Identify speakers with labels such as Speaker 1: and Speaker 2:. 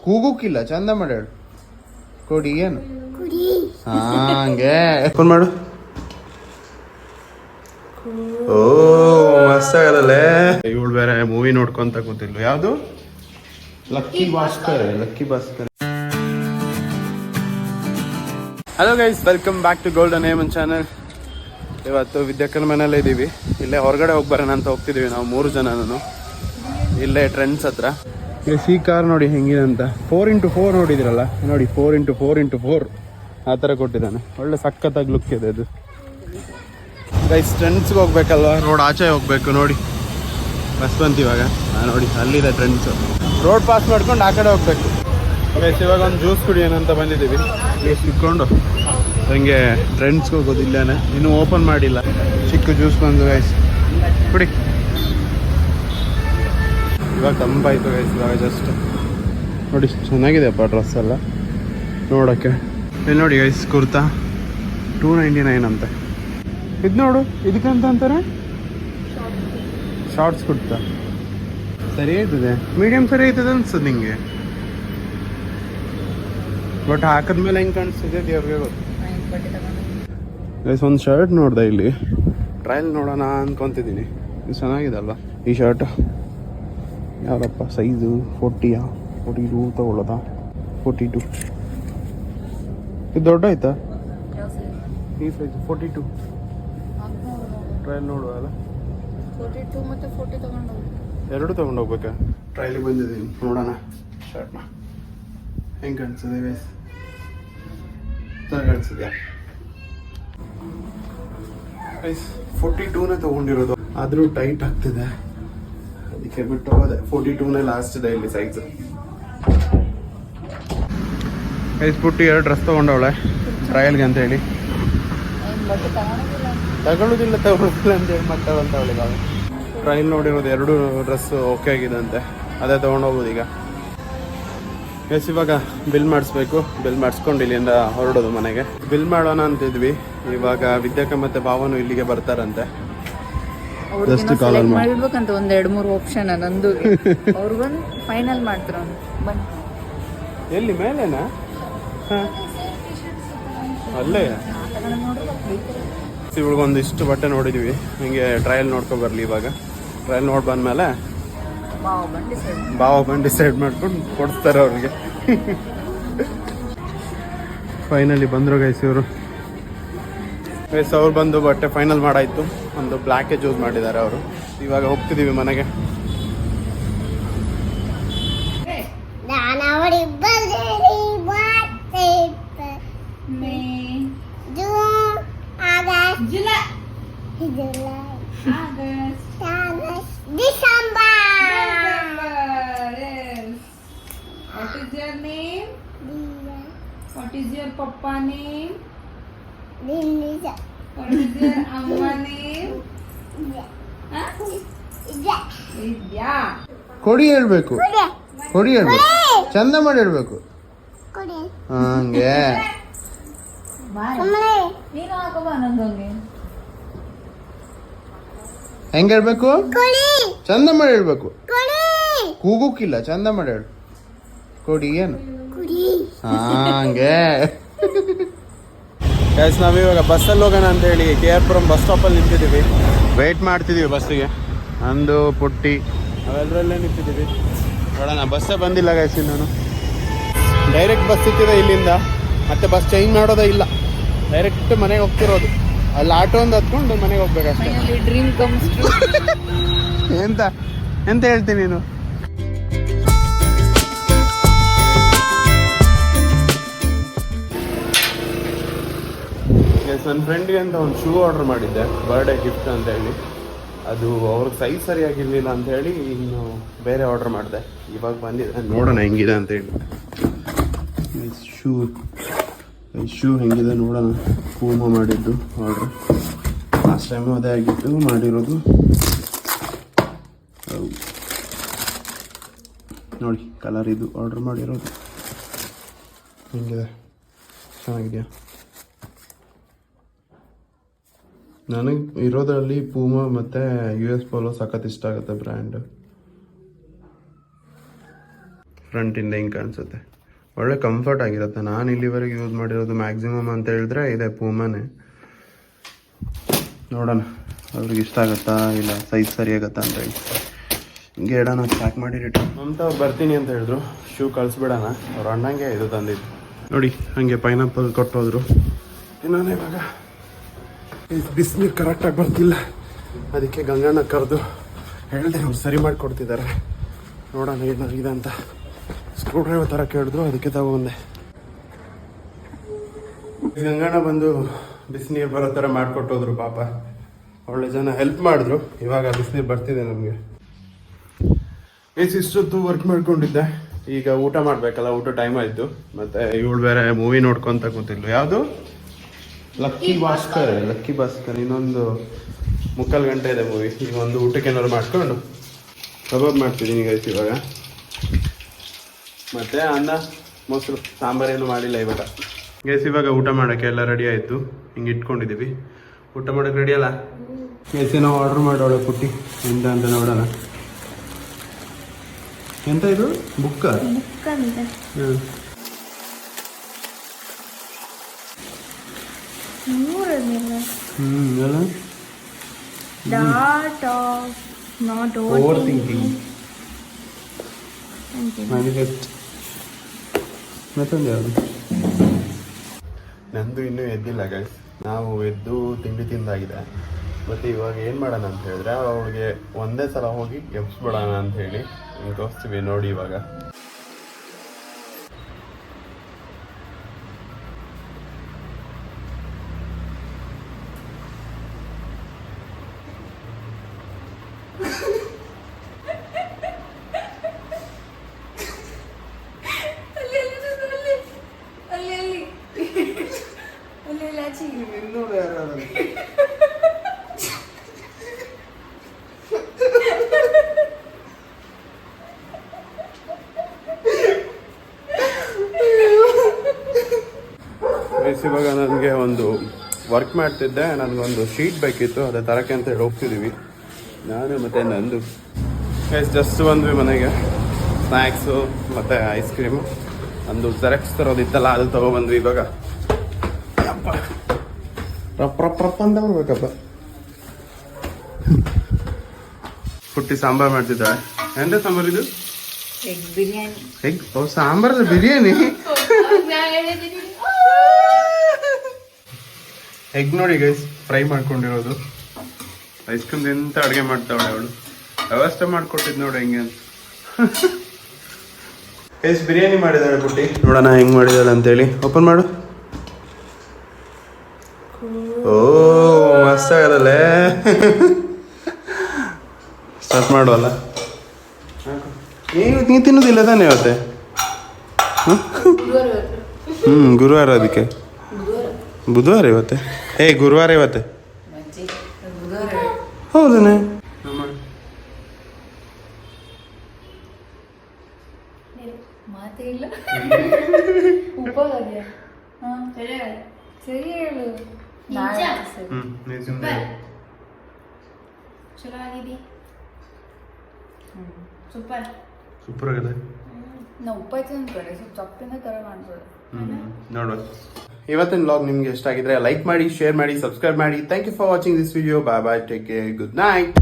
Speaker 1: ಕೂಗುಕ್ಕಿಲ್ಲ, ಚಂದ ಮಾಡಿ ಹೇಳು. ಕೊಡಿ ಏನು ಹಂಗೆ ಫೋನ್ ಮಾಡು. ಓ ಮಸ್ತ್ ಆಗದಲ್ಲೇ. ಇವಳು ಬೇರೆ ಮೂವಿ ನೋಡ್ಕೊಂತ ಕೂತಿದ್ಲು. ಯಾವುದು? Lucky Bhaskar. Hello guys, welcome back to golden ಏಮನ್ ಚಾನಲ್. ಇವತ್ತು ವಿದ್ಯಾಕನ ಮನೆಯಲ್ಲೇ ಇದ್ದೀವಿ. ಇಲ್ಲೇ ಹೊರಗಡೆ ಹೋಗಿ ಬರೋಣ ಅಂತ ಹೋಗ್ತಿದ್ದೀವಿ ನಾವು 3 ಜನನು. ಇಲ್ಲೇ ಟ್ರೆಂಡ್ಸ್ ಹತ್ರ. ಈ ಕಾರ್ ನೋಡಿ ಹೆಂಗಿದೆ ಅಂತ. 4x4 ನೋಡಿದಿರಲ್ಲ, ನೋಡಿ 4x4x4 ಆ ಥರ ಕೊಟ್ಟಿದ್ದಾನೆ. ಒಳ್ಳೆ ಸಖತ್ತಾಗಿ ಲುಕ್ ಇದೆ ಅದು. ಗೈಸ್ ಟ್ರೆಂಡ್ಸ್ಗೆ ಹೋಗ್ಬೇಕಲ್ವಾ, ರೋಡ್ ಆಚೆ ಹೋಗ್ಬೇಕು. ನೋಡಿ ಬಸ್ ಬಂತು ಇವಾಗ. ನೋಡಿ ಅಲ್ಲಿದೆ ಟ್ರೆಂಡ್ಸು. ರೋಡ್ ಪಾಸ್ ಮಾಡ್ಕೊಂಡು ಆ ಕಡೆ ಹೋಗ್ಬೇಕು. ಗೈಸ್ ಇವಾಗ ಒಂದು ಜ್ಯೂಸ್ ಕುಡಿಯೋಣ ಅಂತ ಬಂದಿದ್ದೀವಿ. ಪ್ಲೇಸ್ ಇಟ್ಕೊಂಡು ಹಂಗೆ ಟ್ರೆಂಡ್ಸ್ಗೆ ಹೋಗೋದು. ಇಲ್ಲೇನೆ ಇನ್ನೂ ಓಪನ್ ಮಾಡಿಲ್ಲ. ಚಿಕ್ಕ ಜ್ಯೂಸ್ ಬಂದು ಗೈಸ್ ಕುಡಿ. ಇವಾಗ ತಂಪಾಯಿತು ಗೈಸ್. ಇವಾಗ ಜಸ್ಟ್ ನೋಡಿ ಚೆನ್ನಾಗಿದೆಯಪ್ಪ ಡ್ರೆಸ್ ಎಲ್ಲ ನೋಡೋಕ್ಕೆ. ಇಲ್ಲಿ ನೋಡಿ ಗೈಸ್, ಕುರ್ತಾ 299 ಅಂತ. ಇದು ನೋಡು, ಇದಕ್ಕಂತ ಅಂತಾರೆ ಶಾರ್ಟ್ಸ್ ಕುರ್ತಾ. ಸರಿ ಆಯ್ತದೆ, ಮೀಡಿಯಮ್ ಸರಿ ಆಯ್ತದೆ ಅನ್ಸ್ತದೆ ನಿಂಗೆ. ಬಟ್ ಹಾಕಿದ್ಮೇಲೆ ಹೆಂಗೆ ಕಾಣಿಸ್ತಿದೆ ದೇವ್ರಿಗೆ ಗೊತ್ತು. ಗೈಸ್ ಒಂದು ಶರ್ಟ್ ನೋಡ್ದೆ ಇಲ್ಲಿ, ಟ್ರಯಲ್ ನೋಡೋಣ ಅಂದ್ಕೊತಿದ್ದೀನಿ. ಇದು ಚೆನ್ನಾಗಿದೆ ಅಲ್ವಾ ಈ ಶರ್ಟ್? ಯಾವಪ್ಪ ಸೈಜು? 42 ತಗೊಳ್ಳೋದಾ? 42. ಇದು ದೊಡ್ಡ ಆಯ್ತಾ ಈ ಸೈಜು? 42 ಟ್ರಯಲ್ ನೋಡುವ ಅಲ್ಲ.
Speaker 2: 42 ಮತ್ತು 40 ತಗೊಂಡು
Speaker 1: ಎರಡು ತಗೊಂಡು ಹೋಗ್ಬೇಕಾ? ಟ್ರಯಲಿಗೆ ಬಂದಿದ್ದೀನಿ, ನೋಡೋಣ ಶರ್ಟ್ನ ಹೆಂಗೆ ಕಾಣಿಸ್ತದೆ ಗೈಸ್. ಚೆನ್ನಾಗಿ ಕಾಣಿಸ್ತಿದ್ಯಾ ಗೈಸ್? 42ನೇ ತೊಗೊಂಡಿರೋದು, ಆದರೂ ಟೈಟ್ ಆಗ್ತಿದೆ, ಅದಕ್ಕೆ ಬಿಟ್ಟು ಹೋದೆ. 42ನೇ ಲಾಸ್ಟ್ ಇದೆ ಇಲ್ಲಿ ಸೈಜ್. ಗೈಸ್ ಪುಟ್ಟಿ 2 ಡ್ರೆಸ್ ತೊಗೊಂಡವಳೆ ಟ್ರಯಲ್ಗೆ ಅಂತ ಹೇಳಿ. ತಗೊಳ್ಳೋದಿಲ್ಲ ಅಂತೇಳಿ ಮತ್ತೆ ಅಂತವಳೆ. ಇವಾಗ ಟ್ರಯಲ್ ನೋಡಿರೋದು 2 ಡ್ರೆಸ್ ಓಕೆ ಆಗಿದೆ ಅಂತೆ, ಅದೇ ತೊಗೊಂಡೋಗ್ಬೋದು ಈಗ. ಗೈಸ್ ಇವಾಗ ಬಿಲ್ ಮಾಡಿಸ್ಬೇಕು. ಬಿಲ್ ಮಾಡಿಸ್ಕೊಂಡು ಇಲ್ಲಿಂದ ಹೊರಡೋದು ಮನೆಗೆ. ಬಿಲ್ ಮಾಡೋಣ ಅಂತಿದ್ವಿ. ಇವಾಗ ವಿದ್ಯಾಕ ಮತ್ತೆ ಭಾವನು ಇಲ್ಲಿಗೆ ಬರ್ತಾರಂತೆ. ಜಸ್ಟ್ ಕಾಲ್
Speaker 2: ಮಾಡಿರ್ಬೇಕಂತ 1-2-3 ಆಪ್ಷನ್ ನಂದು. ಅವ್ರು ಬಂದು ಫೈನಲ್ ಮಾಡ್ತಾರ. ಬನ್ನಿ.
Speaker 1: ಎಲ್ಲಿ ಮೇಲೆನಾ? ಅಲ್ಲೇ ಇವಳಿಗೊಂದಿಷ್ಟು ಬಟ್ಟೆ ನೋಡಿದ್ವಿ. ಹಿಂಗೆ ಟ್ರಯಲ್ ನೋಡ್ಕೊಂಡು ಬರಲಿ. ಇವಾಗ ಟ್ರಯಲ್ ನೋಡಿ ಬಂದಮೇಲೆ ಭಾವ ಬಂದು ಡಿಸೈಡ್ ಮಾಡ್ಕೊಂಡು ಕೊಡ್ತಾರೆ ಅವ್ರಿಗೆ. ಫೈನಲಿ ಬಂದರು ಗೈಸ್ ಇವರು. ಗೈಸ್ ಅವ್ರು ಬಂದು ಬಟ್ಟೆ ಫೈನಲ್ ಮಾಡಾಯಿತು. ಒಂದು ಬ್ಲ್ಯಾಕೆ ಚೂಸ್ ಮಾಡಿದ್ದಾರೆ ಅವರು. ಇವಾಗ ಹೋಗ್ತಿದ್ದೀವಿ ಮನೆಗೆ.
Speaker 2: What is your name? What is your papa name? What is your amma name? Vidya.
Speaker 1: ಕೊಡಿ ಹೇಳ್ಬೇಕು, ಕೊಡಿ ಹೇಳ್ಬೇಕು, ಚಂದ ಮಾಡಿ ಹೇಳ್ಬೇಕು. ಹಂಗೆ ಹೆಂಗ ಹೇಳ್ಬೇಕು? ಚಂದ ಮಾಡಿ ಹೇಳ್ಬೇಕು. ಕೂಗುಕ್ಕಿಲ್ಲ, ಚಂದ ಮಾಡಿ ಹೇಳು. ಕೊಡಿ ಏನು ಹಂಗೆ. ಗೈಸ್ ನಾವಿವಾಗ ಬಸ್ಸಲ್ಲಿ ಹೋಗೋಣ ಅಂತ ಹೇಳಿ KR ಬಸ್ ಸ್ಟಾಪಲ್ಲಿ ನಿಂತಿದ್ದೀವಿ. ವೆಯ್ಟ್ ಮಾಡ್ತಿದ್ದೀವಿ ಬಸ್ಸಿಗೆ. ಅಂದು ಪುಟ್ಟಿ ಅವೆಲ್ಲರಲ್ಲೇ ನಿಂತಿದ್ದೀವಿ. ನೋಡೋಣ, ಬಸ್ಸೇ ಬಂದಿಲ್ಲ ಗೈಸ್ ಇನ್ನೂ. ಡೈರೆಕ್ಟ್ ಬಸ್ ಸಿಕ್ಕಿದೆ ಇಲ್ಲಿಂದ, ಮತ್ತೆ ಬಸ್ ಚೇಂಜ್ ಮಾಡೋದೇ ಇಲ್ಲ. ಡೈರೆಕ್ಟ್ ಮನೆಗೆ ಹೋಗ್ತಿರೋದು. ಅಲ್ಲಿ ಆಟೋ ಒಂದು ಹತ್ಕೊಂಡು ಮನೆಗೆ ಹೋಗ್ಬೇಕಷ್ಟೇ.
Speaker 2: Dream comes true.
Speaker 1: ಎಂತ ಹೇಳ್ತೀನಿ ನೀನು? ನನ್ನ ಫ್ರೆಂಡ್ಗೆ ಅಂತ ಒಂದು ಶೂ ಆರ್ಡರ್ ಮಾಡಿದ್ದೆ, ಬರ್ಡೇ ಗಿಫ್ಟ್ ಅಂತ ಹೇಳಿ. ಅದು ಅವ್ರಿಗೆ ಸೈಜ್ ಸರಿಯಾಗಿರ್ಲಿಲ್ಲ ಅಂತ ಹೇಳಿ ಇನ್ನು ಬೇರೆ ಆರ್ಡರ್ ಮಾಡಿದೆ. ಇವಾಗ ಬಂದಿದೆ, ನೋಡೋಣ ಹೆಂಗಿದೆ ಅಂತ ಹೇಳಿ. ಶೂ ಹೆಂಗಿದೆ ನೋಡೋಣ. ಪೂಮ ಮಾಡಿದ್ದು ಆರ್ಡ್ರ್. ಲಾಸ್ಟ್ ಟೈಮು ಅದೇ ಆಗಿತ್ತು ಮಾಡಿರೋದು. ನೋಡಿ ಕಲರ್ ಇದು ಆರ್ಡರ್ ಮಾಡಿರೋದು. ಹೆಂಗಿದೆ? ಚೆನ್ನಾಗಿದೆಯಾ? ನನಗೆ ಇರೋದ್ರಲ್ಲಿ ಪೂಮಾ ಮತ್ತು US ಪೋಲೋ ಸಖತ್ ಇಷ್ಟ ಆಗುತ್ತೆ ಬ್ರ್ಯಾಂಡ್. ಫ್ರಂಟಿಂದ ಹಿಂಗೆ ಕಾಣಿಸುತ್ತೆ. ಒಳ್ಳೆ ಕಂಫರ್ಟ್ ಆಗಿರುತ್ತೆ. ನಾನು ಇಲ್ಲಿವರೆಗೆ ಯೂಸ್ ಮಾಡಿರೋದು ಮ್ಯಾಕ್ಸಿಮಮ್ ಅಂತ ಹೇಳಿದ್ರೆ ಇದೆ ಪೂಮಾನೇ. ನೋಡೋಣ ಅವ್ರಿಗೆ ಇಷ್ಟ ಆಗುತ್ತಾ ಇಲ್ಲ ಸೈಜ್ ಸರಿ ಆಗುತ್ತಾ ಅಂತ ಹೇಳಿ ಹಿಂಗೆ ಇಡೋಣ. ಪ್ಯಾಕ್ ಮಾಡಿ ರಿಟರ್ನ್. ಮಮತಾ ಅವ್ರು ಬರ್ತೀನಿ ಅಂತ ಹೇಳಿದ್ರು. ಶೂ ಕಳಿಸ್ಬಿಡೋಣ. ಅವ್ರ ಅಣ್ಣಂಗೆ ಇದು ತಂದಿದ್ದು ನೋಡಿ. ಹಾಗೆ ಪೈನಾಪಲ್ ಕೊಟ್ಟೋದ್ರು. ಇನ್ನೊಂದು ಇವಾಗ ಬಿಸಿನೀರು ಕರೆಕ್ಟಾಗಿ ಬರ್ತಿಲ್ಲ, ಅದಕ್ಕೆ ಗಂಗಣ್ಣ ಕರೆದು ಹೇಳಿದೆ ಅವ್ರು ಸರಿ ಮಾಡಿಕೊಡ್ತಿದ್ದಾರೆ. ನೋಡೋಣ ಏನಾಗಿದೆ ಅಂತ. ಸ್ಕ್ರೂ ಡ್ರೈವರ್ ಥರ ಕೇಳಿದ್ರು, ಅದಕ್ಕೆ ತಗೊಂಡೆ. ಗಂಗಣ್ಣ ಬಂದು ಬಿಸಿನೀರು ಬರೋ ಥರ ಮಾಡಿಕೊಟ್ಟೋದ್ರು. ಪಾಪ ಒಳ್ಳೆ ಜನ ಹೆಲ್ಪ್ ಮಾಡಿದ್ರು. ಇವಾಗ ಬಿಸಿನೀರು ಬರ್ತಿದೆ ನಮಗೆ. ಇಷ್ಟೊತ್ತು ವರ್ಕ್ ಮಾಡ್ಕೊಂಡಿದ್ದೆ. ಈಗ ಊಟ ಮಾಡಬೇಕಲ್ಲ, ಊಟ ಟೈಮ್ ಆಯಿತು. ಮತ್ತು ಇವಳು ಬೇರೆ ಮೂವಿ ನೋಡ್ಕೊತ ಕೂತಿದ್ಲು. ಯಾವುದು ಲಕ್ಕಿ ಭಾಸ್ಕರ್. ಇನ್ನೊಂದು 3/4 ಗಂಟೆ ಇದೆ ಮೂವಿ. ಈಗ ಒಂದು ಊಟಕ್ಕೆ ಏನಾದ್ರು ಮಾಡ್ಕೊಂಡು ಕಬಾಬ್ ಮಾಡ್ತಿದ್ದೀನಿ ಗೈಸ್ ಇವಾಗ. ಮತ್ತು ಅನ್ನ ಮೊಸರು ಸಾಂಬಾರೇನು ಮಾಡಿಲ್ಲ ಇವಾಗ ಗೈಸ್. ಇವಾಗ ಊಟ ಮಾಡೋಕ್ಕೆ ಎಲ್ಲ ರೆಡಿ ಆಯಿತು. ಹಿಂಗೆ ಇಟ್ಕೊಂಡಿದ್ದೀವಿ. ಊಟ ಮಾಡೋಕ್ಕೆ ರೆಡಿ ಅಲ್ಲ ಗೈಸ್? ನಾವು ಆರ್ಡ್ರ್ ಮಾಡೋಳೆ ಪುಟ್ಟಿ ಎಂತ ಅಂತ ನೋಡೋಣ. ಎಂತ ಇದು ಬುಕ್ಕ? ಓವರ್ ಥಿಂಕಿಂಗ್ ಮ್ಯಾನಿಫೆಸ್ಟ್ ಮತ್ತೊಂದು ಯಾವುದು? ನಂದು ಇನ್ನೂ ಎದ್ದಿಲ್ಲ ಗೈಸ್. ನಾವು ಎದ್ದು ತಿಂಡಿ ತಿಂದಾಗಿದೆ. ಮತ್ತು ಇವಾಗ ಏನು ಮಾಡೋಣ ಅಂತ ಹೇಳಿದ್ರೆ ಅವಳಿಗೆ ಒಂದೇ ಸಲ ಹೋಗಿ ಎಬ್ಸ್ಬಿಡೋಣ ಅಂತ ಹೇಳಿ ತೋರಿಸ್ತೀವಿ ನೋಡಿ. ಇವಾಗ ಇವಾಗ ನನಗೆ ಒಂದು ವರ್ಕ್ ಮಾಡ್ತಿದ್ದೆ. ನನಗೊಂದು ಶೀಟ್ ಬೇಕಿತ್ತು, ಅದೇ ತರಕ್ಕೆ ಅಂತ ಹೇಳಿ ಹೋಗ್ತಿದ್ದೀವಿ ನಾನು ಮತ್ತು ನಂದು. ಜಸ್ಟ್ ಬಂದ್ವಿ ಮನೆಗೆ. ಸ್ನ್ಯಾಕ್ಸು ಮತ್ತು ಐಸ್ ಕ್ರೀಮು, ಒಂದು ಜೆರಾಕ್ಸ್ ತರೋದಿತ್ತಲ್ಲ ಅದು ತೊಗೊಬಂದ್ವಿ. ಇವಾಗ ಅಪ್ಪ ರಪ್ಪ ಅಂತ ಬರ್ಬೇಕಪ್ಪ. ಪುಟ್ಟಿ ಸಾಂಬಾರು ಮಾಡ್ತಿದ್ದಾಳೆ. ಎಂತ ಸಾಂಬಾರು ಇದು?
Speaker 2: ಎಗ್ ಬಿರಿಯಾನಿ.
Speaker 1: ಎಗ್? ಓ, ಸಾಂಬಾರದ ಬಿರಿಯಾನಿ. ಎಗ್ ನೋಡಿ ಗೈಸ್, ಫ್ರೈ ಮಾಡ್ಕೊಂಡಿರೋದು. ಐಸ್ ಕ್ರೀಮ್ ಎಂತ ಅಡುಗೆ ಮಾಡ್ತಾವಳೆ ಅವಳು. ವ್ಯವಸ್ಥೆ ಮಾಡ್ಕೊಟ್ಟಿದ್ ನೋಡಿ ಹೆಂಗೆ ಅಂತ. ಗೈಸ್ ಬಿರಿಯಾನಿ ಮಾಡಿದಾಳೆ ಪುಟ್ಟಿ. ನೋಡೋಣ ಹೆಂಗ್ ಮಾಡಿದಾಳೆ ಅಂತೇಳಿ. ಓಪನ್ ಮಾಡು. ಓ ಮಸ್ತ್ ಆಗದಲ್ಲೇ. ಸ್ಟಾರ್ಟ್ ಮಾಡುವಲ್ಲ. ನೀ ತಿನ್ನೋದಿಲ್ಲ ತಾನೇ ಇವತ್ತೆ? ಗುರುವಾರ. ಅದಕ್ಕೆ ಬುಧವಾರ ಇವತ್ತೆ. ಗುರುವಾರ ಇವತ್ತೆ. ಹೌದನೇ? ಸೂಪರ್ ಆಗಿದೆ. ನೋಡುವ. ಇವತ್ತಿನ ವ್ಲಾಗ್ ನಿಮ್ಗೆ ಇಷ್ಟ ಆಗಿದ್ರೆ ಲೈಕ್ ಮಾಡಿ, ಶೇರ್ ಮಾಡಿ, ಸಬ್ಸ್ಕ್ರೈಬ್ ಮಾಡಿ. Thank you for watching this video. Bye bye, take care, good night.